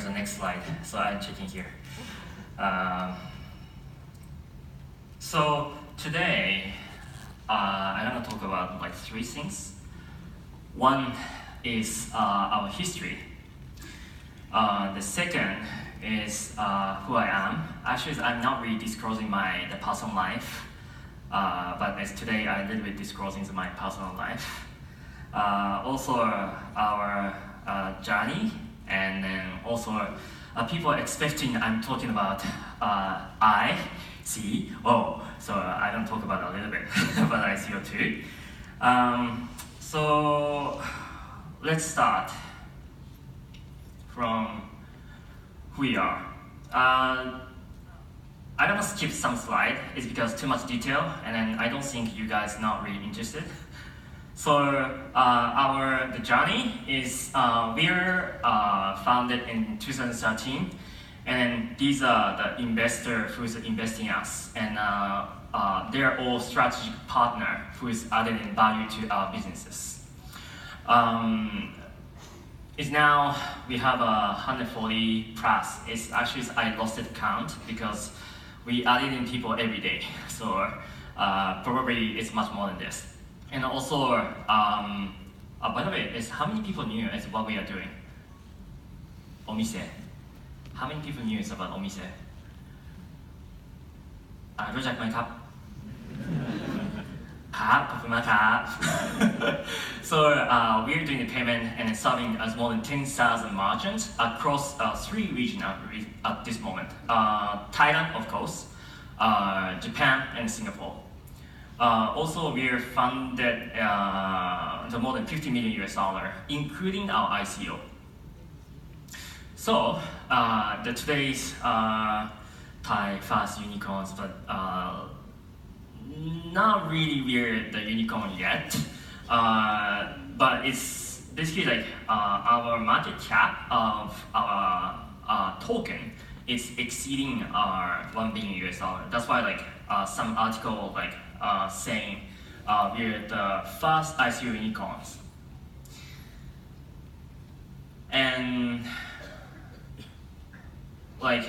the next slide, so I'm checking here. So today, I'm going to talk about like 3 things. One is our history. The second is who I am. Actually, I'm not really disclosing the personal life, but as today I'm a little bit disclosing my personal life. Also our journey, and then also people are expecting I'm talking about ICO, so I don't talk about a little bit about ICO too. So let's start from who we are. I'm gonna skip some slide. It's because too much detail, and then I don't think you guys not really interested. So the journey is we're founded in 2013, and then these are the investor who's investing in us, and they're all strategic partner who's adding value to our businesses. It's now we have 140 plus. It's actually I lost the count because we added in people every day, so probably it's much more than this. And also, by the way, how many people knew is what we are doing? Omise. How many people knew about Omise? รู้จักไหมครับ ครับขอบคุณมากครับ So we're doing the payment and serving as more than 10,000 merchants across 3 regions at this moment. Thailand, of course, Japan, and Singapore. Also, we're funded to more than $50 million, including our ICO. So, today's Thai fast unicorns, but not really we're the unicorn yet. But it's basically like our market cap of our token is exceeding our $1 billion. That's why like some article like saying we're the first ICO unicorns. And like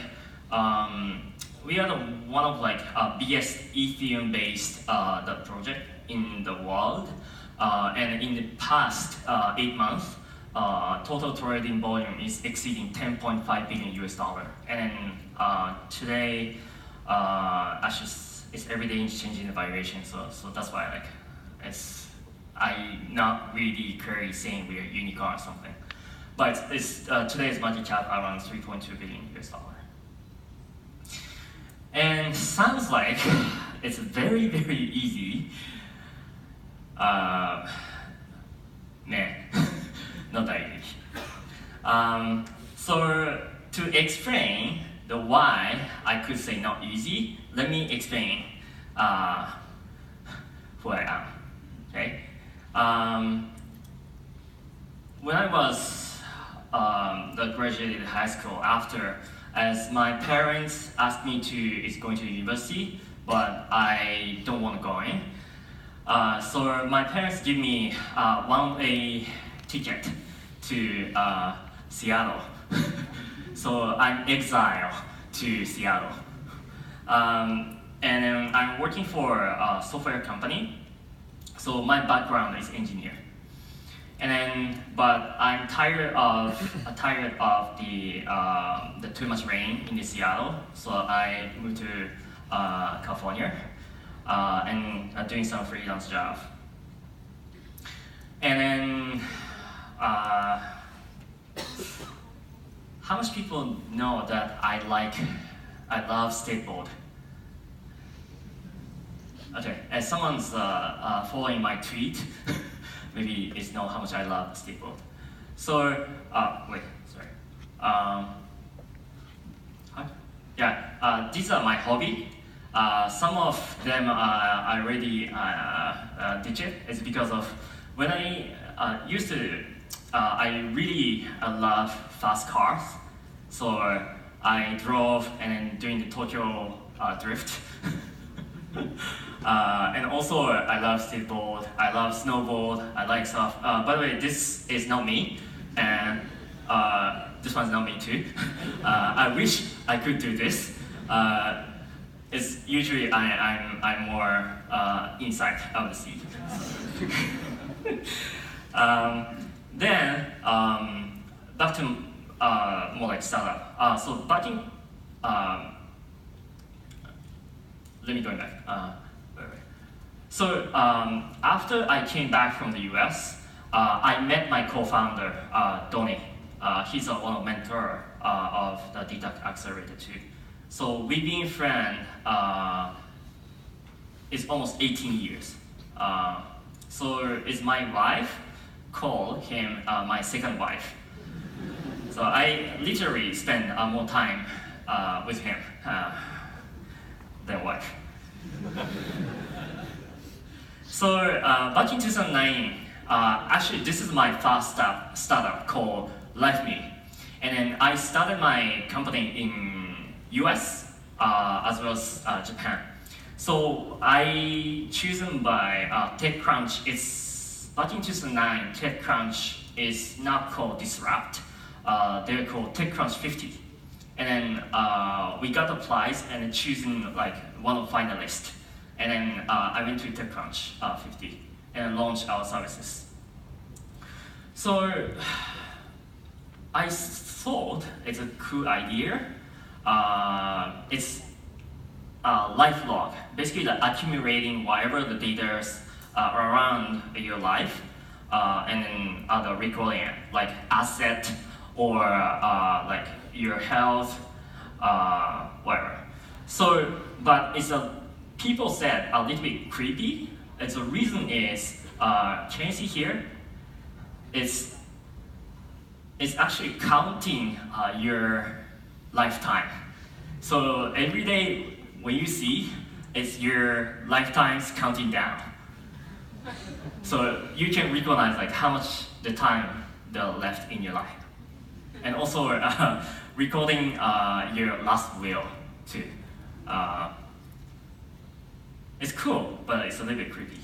we are one of like biggest Ethereum-based the project in the world, and in the past 8 months, total trading volume is exceeding $10.5 billion. And then today, actually, it's every day changing the valuation. So that's why like I'm not really clearly saying we're a unicorn or something. But it's today's market cap around $3.2 billion. And sounds like it's very, very easy. Not that easy. So to explain the why I could say not easy, let me explain who I am. Okay. When I was graduated high school after. As my parents asked me is going to university, but I don't want to go in. So my parents give me one-way ticket to Seattle. So I'm exiled to Seattle. And then I'm working for a software company. So my background is engineer. And then, but I'm tired of the too much rain in the Seattle, so I moved to California and doing some freelance job. And then, how much people know that I love skateboard? Okay, as someone's following my tweet. Maybe it's know how much I love skateboard. So, wait, sorry. These are my hobby. Some of them I already ditched it. It's because of when I used to, I really love fast cars. So I drove and then doing the Tokyo drift. And also, I love skateboard, I love snowboard, I like stuff. By the way, this is not me, and This one's not me too. I wish I could do this. It's usually I'm more inside of the sea. Then back to more like startup. So back in let me go back. So after I came back from the US, I met my co-founder, Donnie. He's one of the mentor of the Dtac Accelerator too. So we've been friends, it's almost 18 years. So it's my wife, call him my second wife. So I literally spend more time with him than wife. So back in 2009, actually this is my first startup called LifeMe. And then I started my company in US as well as Japan. So I chosen by TechCrunch. It's back in 2009. TechCrunch is not called Disrupt. They're called TechCrunch 50. And then we got the prize and chosen like one of the finalists. And then I went to TechCrunch 50 and launched our services. So I thought it's a cool idea. It's a life log, basically like accumulating whatever the data around your life, and then other recording it, like asset or like your health, whatever. So, but it's people said a little bit creepy. And the reason is, can you see here? It's actually counting your lifetime. So every day when you see, it's your lifetimes counting down. So you can recognize like how much the time left in your life. And also recording your last will too. It's cool, but it's a little bit creepy.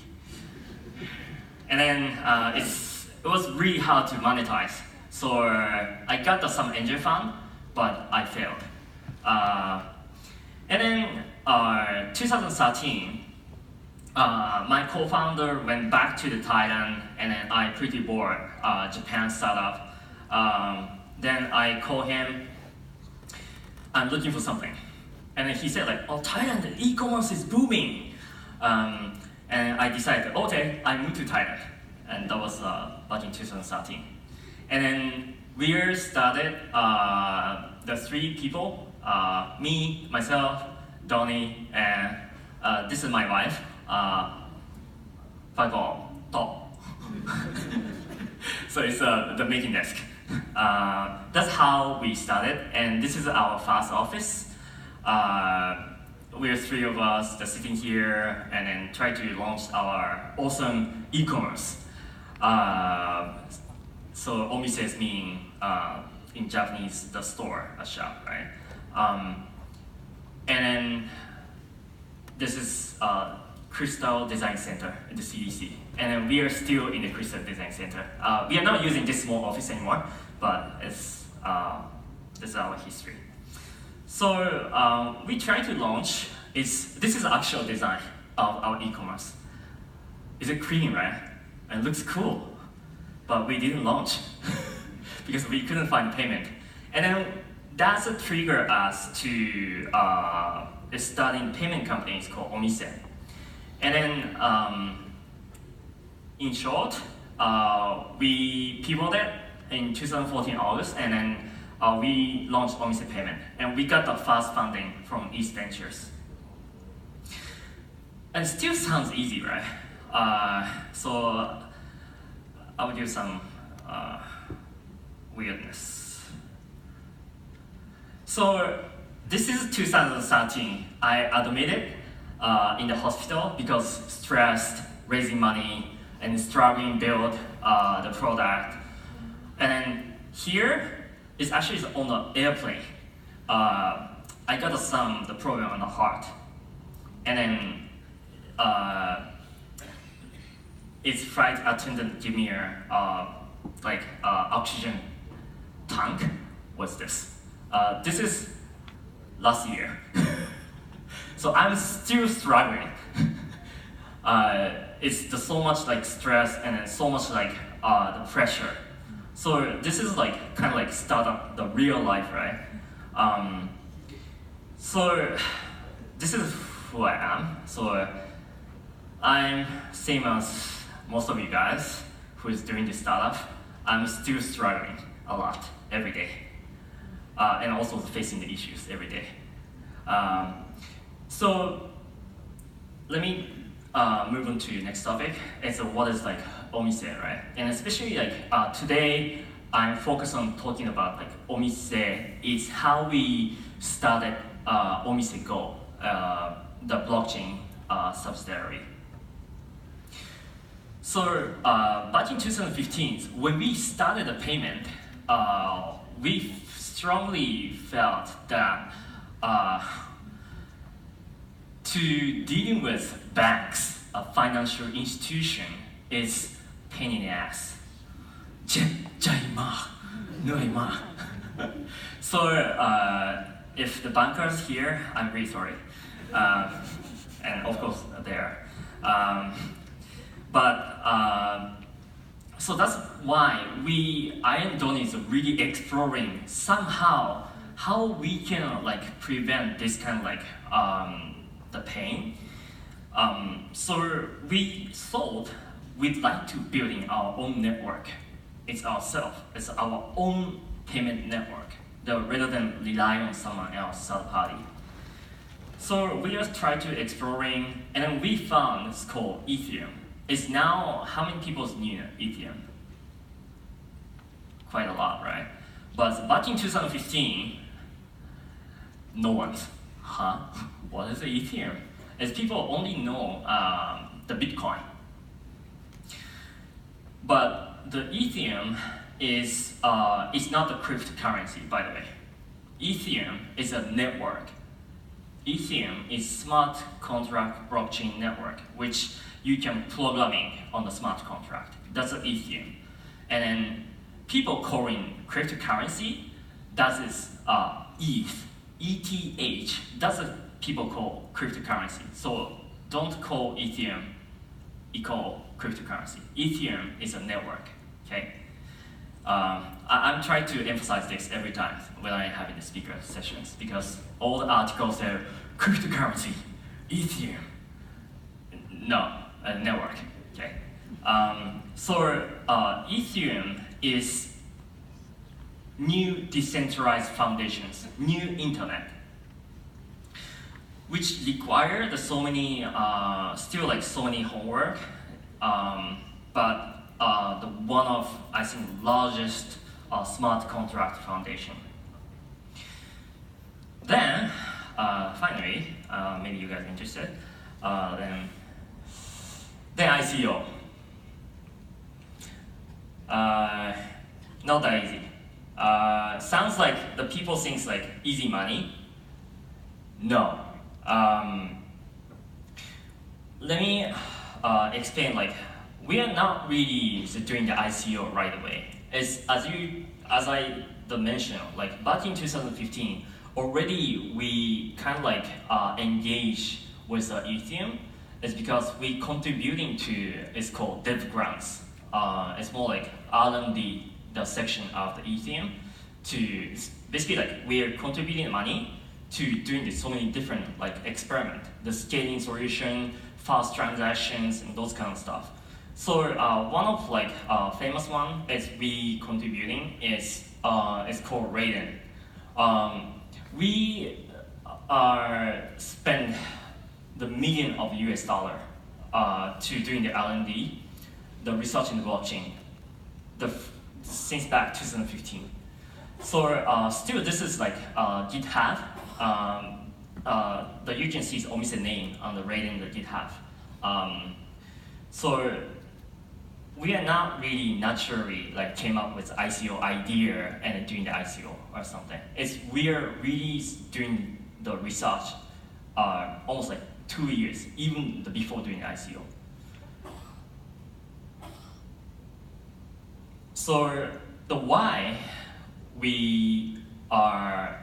And then it was really hard to monetize. So I got some angel fund, but I failed. And then 2013, my co-founder went back to Thailand, and then I pretty bored Japan startup. Then I called him. I'm looking for something, and then he said like, "Oh, Thailand, e-commerce is booming." And I decided, okay, I moved to Thailand, and that was back in 2013. And then we started the 3 people, me, myself, Donnie, and this is my wife, Pago, Top. So it's the making desk. That's how we started, and this is our first office. We're 3 of us just sitting here and then try to launch our awesome e-commerce. So Omise means in Japanese the store, a shop, right? And then this is Crystal Design Center at the CDC. And then we are still in the Crystal Design Center. We are not using this small office anymore, but this is our history. So we try to launch. This is the actual design of our e-commerce. It's a clean, right? And it looks cool, but we didn't launch because we couldn't find payment. And then that's what triggered us to starting payment companies called Omise. And then in short, we pivoted in 2014 August, and then we launched Omise Payment, and we got the first funding from East Ventures. And it still sounds easy, right? So I will do some weirdness. So this is 2013. I admitted in the hospital because stressed, raising money, and struggling build the product. And then here is actually on the airplane. I got the problem on the heart, and then its flight attendant give me oxygen tank was this. This is last year. So I'm still struggling. It's just so much like stress and then so much like the pressure. So this is like kind of like startup, the real life, right? So this is who I am. So I'm same as most of you guys who is doing this startup. I'm still struggling a lot every day, and also facing the issues every day. So let me move on to the next topic. It's what is like Omise, right? And especially like today, I'm focused on talking about like Omise. It's how we started Omise Go, the blockchain subsidiary. So back in 2015, when we started the payment, we strongly felt that to dealing with banks, a financial institution, is pain in the ass. So if the bankers here, I'm really sorry, and of course there. So that's why I and Donnie is really exploring somehow how we can like prevent this kind of like the pain. So we thought we'd like to building our own network. It's ourselves. It's our own payment network, rather than rely on someone else, third party. So we just tried to exploring, and then we found it's called Ethereum. It's now, how many people knew Ethereum? Quite a lot, right? But back in 2015, no one's, what is Ethereum? As people only know the Bitcoin. But the Ethereum is it's not the cryptocurrency, by the way. Ethereum is a network. Ethereum is smart contract blockchain network, which you can programming on the smart contract. That's an Ethereum. And then people calling cryptocurrency, that is ETH, ETH. That's what people call cryptocurrency. So don't call Ethereum equal cryptocurrency. Ethereum is a network, okay? I'm trying to emphasize this every time when I'm having the speaker sessions, because all the articles are cryptocurrency, Ethereum. No, a network, okay? So Ethereum is new decentralized foundations, new internet, which require so many, still like so many homework, but the one of, I think, largest smart contract foundation. Then, finally, maybe you guys are interested, then ICO. Not that easy. Sounds like the people think like easy money. No. Let me explain. Like, we are not really doing the ICO right away. As I mentioned, like back in 2015, already we kind of like engage with Ethereum. It's because we contributing to, it's called dev grants. It's more like R&D, the section of the Ethereum, to basically like we are contributing money to doing so many different like experiment, the scaling solution, fast transactions, and those kind of stuff. So one of like famous one is we contributing is it's called Raiden. We spend the million of US dollar to doing the R&D, the research in the blockchain, since back 2015. So still this is like GitHub. The you can see is Omise name on the Raiden the GitHub. So we are not really naturally like came up with ICO idea and doing the ICO or something. We are really doing the research almost like 2 years, even before doing the ICO. So the why we are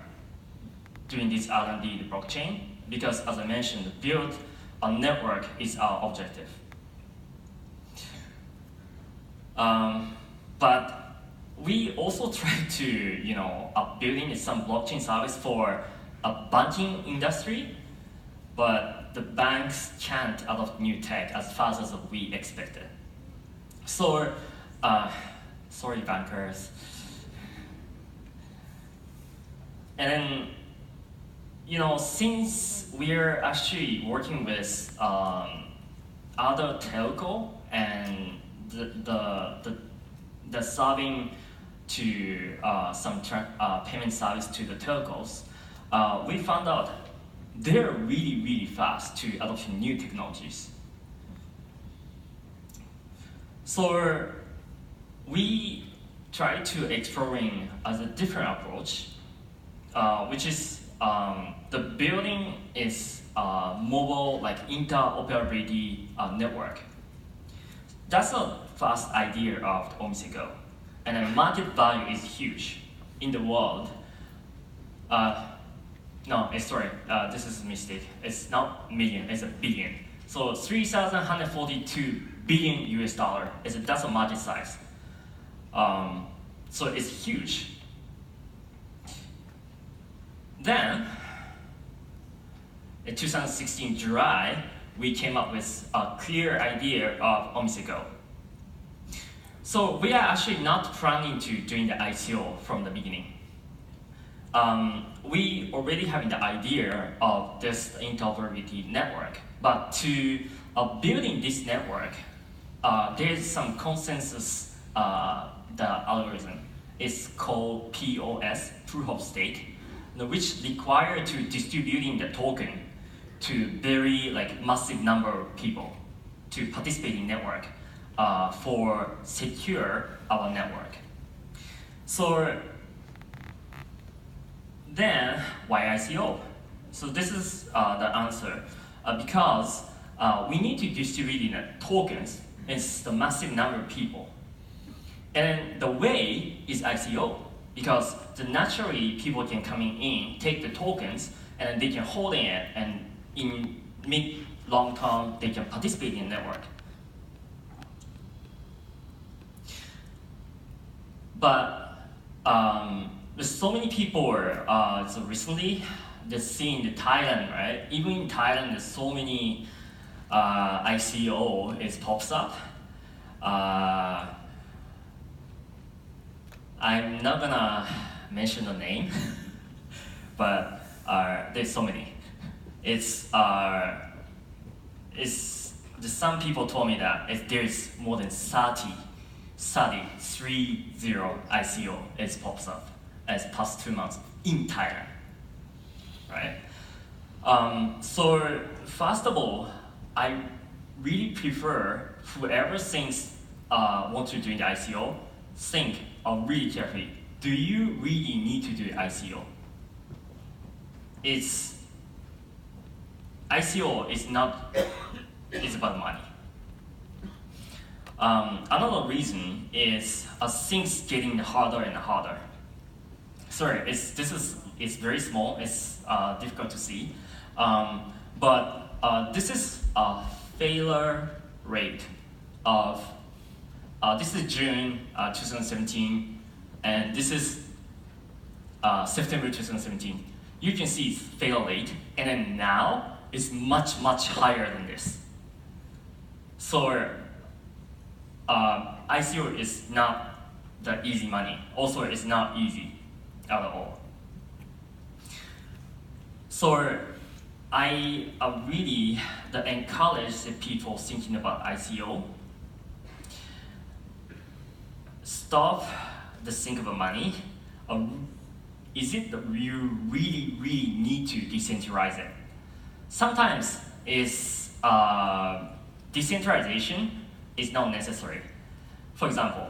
doing this R&D the blockchain because, as I mentioned, build a network is our objective. But we also try to, building some blockchain service for a banking industry, but the banks can't adopt new tech as fast as we expected. So, sorry bankers. And then, since we're actually working with other telco and the serving to some payment service to the telcos, we found out they're really, really fast to adopting new technologies. So we try to exploring as a different approach, which is the building is mobile interoperability network. That's the first idea of the Omise Go. And the market value is huge in the world. This is a mistake. It's not million, it's a billion. So 3,142 billion US dollar, that's a market size. So it's huge. Then, in 2016 July, we came up with a clear idea of Omise Go. So we are actually not planning to doing the ICO from the beginning. We already having the idea of this interoperability network, but to building this network, there's some consensus. The algorithm is called POS, proof of stake, which require to distributing the token to very massive number of people to participate in network for secure our network. So then why ICO? So this is the answer because we need to distribute the tokens. It's the massive number of people. And the way is ICO, because naturally people can come in, take the tokens, and they can hold it, and in mid-long term, they can participate in the network. But there's so many people, so recently, just seeing the Thailand, right? Even in Thailand, there's so many ICO pops up. I'm not gonna mention the name, but there's so many. Some people told me that there's more than 30 ICO pops up as past 2 months in Thailand, right? So first of all, I really prefer whoever thinks want to do the ICO, think really carefully. Do you really need to do ICO? ICO is not. It's about money. Another reason is things getting harder and harder. Sorry, it's very small. It's difficult to see, but this is a failure rate of. This is June 2017, and this is September 2017. You can see it's fail rate, and then now it's much higher than this. So ICO is not the easy money. Also, it's not easy at all. So I really encourage the people thinking about ICO. Stop the think about money. Is it that you really need to decentralize it? Sometimes decentralization is not necessary. For example,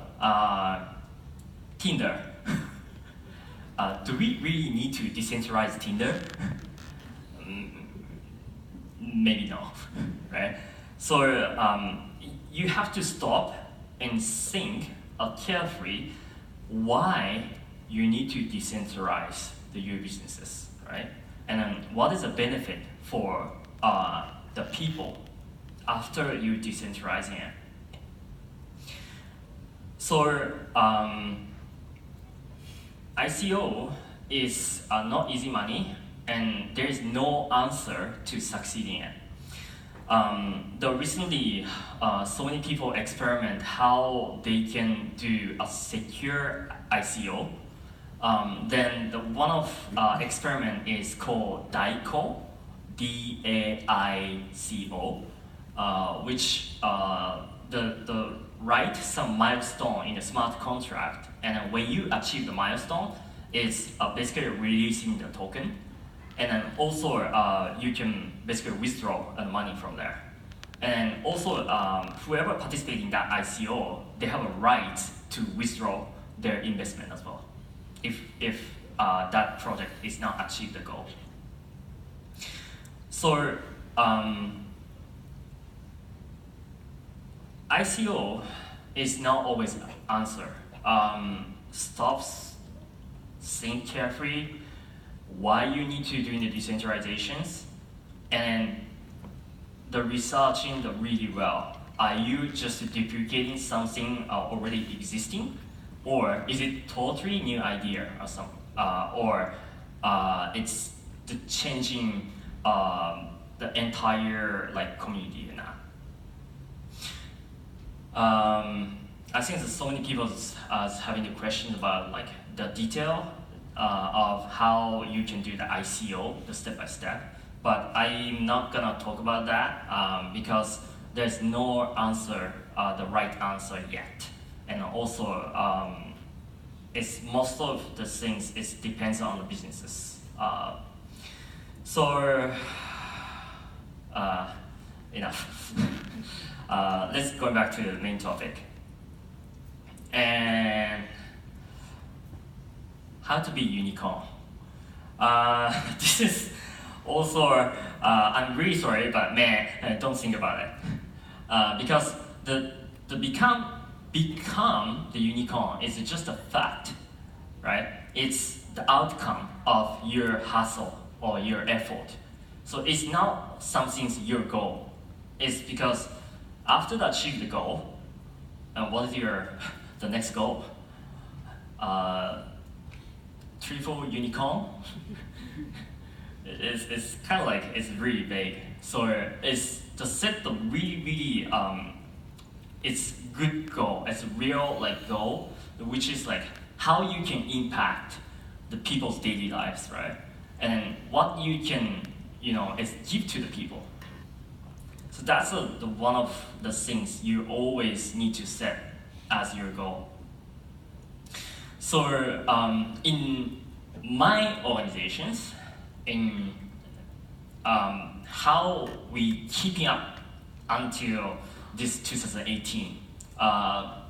Tinder. Do we really need to decentralize Tinder? Maybe not, right? So you have to stop and think carefully why you need to decentralize your businesses, right? And then what is the benefit for the people after you decentralizing it? So ICO is not easy money, and there is no answer to succeeding it. Though recently, so many people experiment how they can do a secure ICO. Then one of experiment is called DAICO, D-A-I-C-O, which the write some milestone in a smart contract, and when you achieve the milestone, it's basically releasing the token, and then also you can basically withdraw the money from there. And also, whoever participates in that ICO, they have a right to withdraw their investment as well, if that project is not achieved the goal. So ICO is not always an answer. Stops, think carefully why you need to do the decentralizations, and the researching really well. Are you just duplicating something already existing, or is it totally new idea or something, or it's the changing the entire community or not? I think that so many people are having the question about the detail of how you can do the ICO, the step by step. But I'm not gonna talk about that because there's no answer, the right answer yet. And also, it's most of the things depends on the businesses. Enough. Let's go back to the main topic. And how to be unicorn. This is also, I'm really sorry, but man, don't think about it. Because the become the unicorn is just a fact, right? It's the outcome of your hustle or your effort. So it's not something's your goal. It's because after you achieve the goal, what is the next goal? Triple unicorn? It's kind of it's really vague. So it's to set the really it's good goal. It's a real goal, which is how you can impact the people's daily lives, right? And what you can is give to the people. So that's one of the things you always need to set as your goal. So in my organizations, in how we keeping up until this 2018, I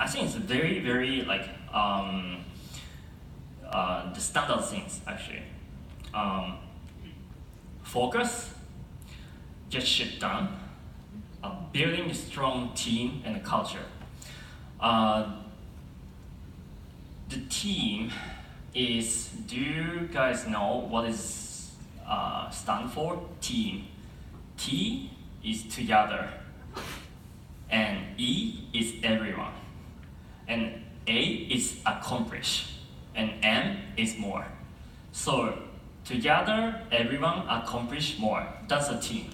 think it's very the standard things actually. Focus, get shit done, building a strong team and a culture. The team is, do you guys know what is stand for? Team. T is together, and E is everyone, and A is accomplish, and M is more. So together, everyone accomplish more. That's a team.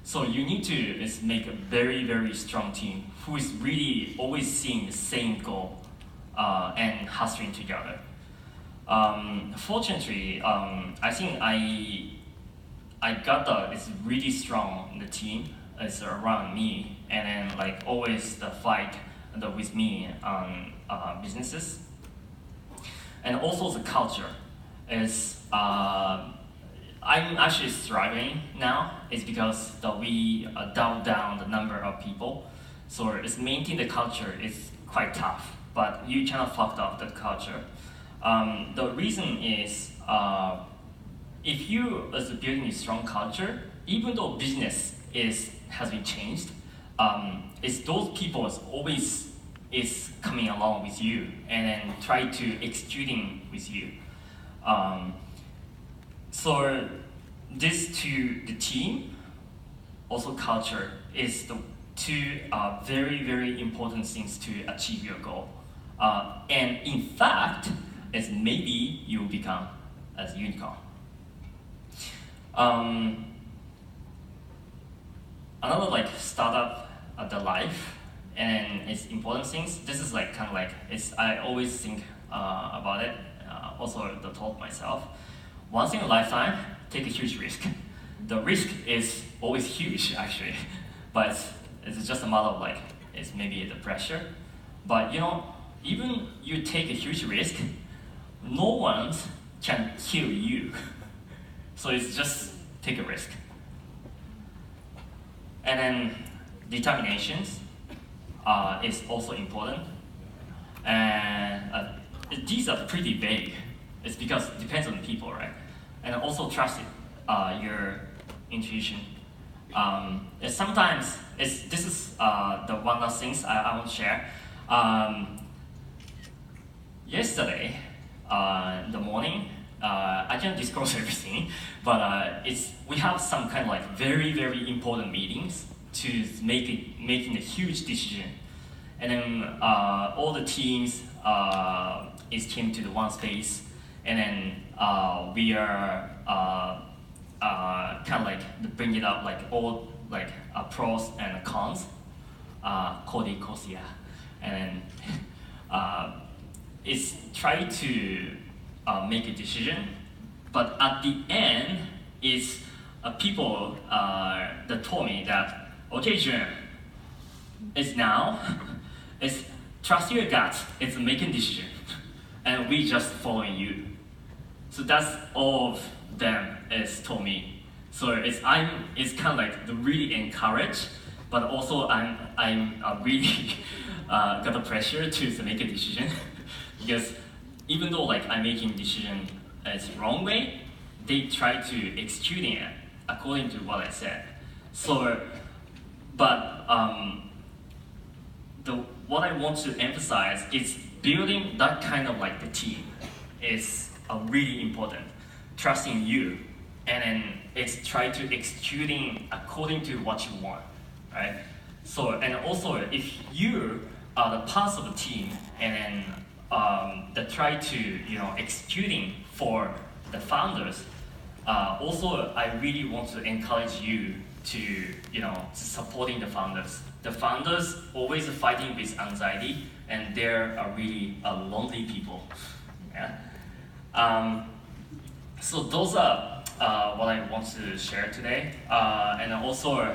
So you need to make a very strong team who is really always seeing the same goal and hustling together. Fortunately, I think I got it's really strong in the team. It's around me, and then always the fight with me on businesses, and also the culture is. I'm actually struggling now. It's because we dialed down the number of people, so it's maintain the culture is quite tough. But you cannot fuck up the culture. The reason is if you is building a strong culture, even though business has been changed, it's those people is always is coming along with you and then try to executing with you. So this to the team, also culture, is the two very, very important things to achieve your goal. And in fact, it's maybe you will become as a unicorn. Another like startup the life and its important things. This is like kind of like I always think about it. Also the thought myself. Once in a lifetime, take a huge risk. The risk is always huge actually, but it's just a matter of like it's maybe the pressure. But you know, even you take a huge risk, no one can kill you. So it's just take a risk. And then determination is also important. And these are pretty vague. It's because it depends on the people, right? And also trust your intuition. Sometimes this is the one last things I want to share. Yesterday, in the morning, I can't disclose everything, but we have some kind of like very, very important meetings to making a huge decision. And then all the teams came to the one space, and then we are kind of like bring it up like all like pros and cons, Cody Kosia, and then it's try to make a decision, but at the end is people that told me that okay, Jun, it's now, it's trust your gut, it's making decision, and we just following you. So that's all of them is told me. So it's kind of like the really encouraged, but also I'm really got the pressure to make a decision because even though like I'm making decision as wrong way, they try to executing it according to what I said. So, but what I want to emphasize is building that kind of like the team is really important. Trusting you, and then it's try to executing according to what you want, right? So, and also if you are the part of the team, and then that try to executing for the founders. Also, I really want to encourage you to supporting the founders. The founders always fighting with anxiety, and they're really lonely people. Yeah. So those are what I want to share today, and also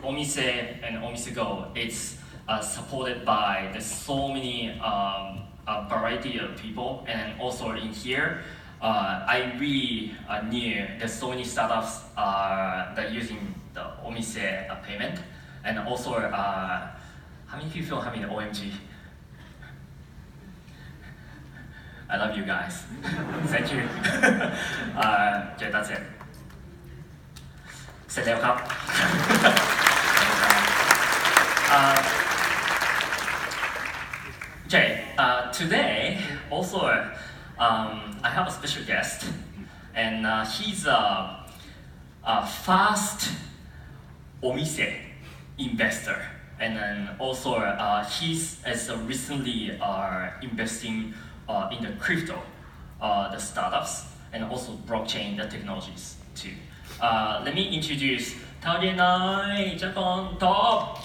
Omise and Omise Go. It's supported by so many variety of people, and also in here, I really knew there's so many startups that using the Omise payment, and also how many people have an OMG? I love you guys. Thank you. Okay, that's it. เสร็จแล้วครับ Okay, today also I have a special guest, and he's a fast Omise investor, and then also he's recently investing in the crypto, the startups, and also blockchain, the technologies too. Let me introduce Tao Nai Japan Top.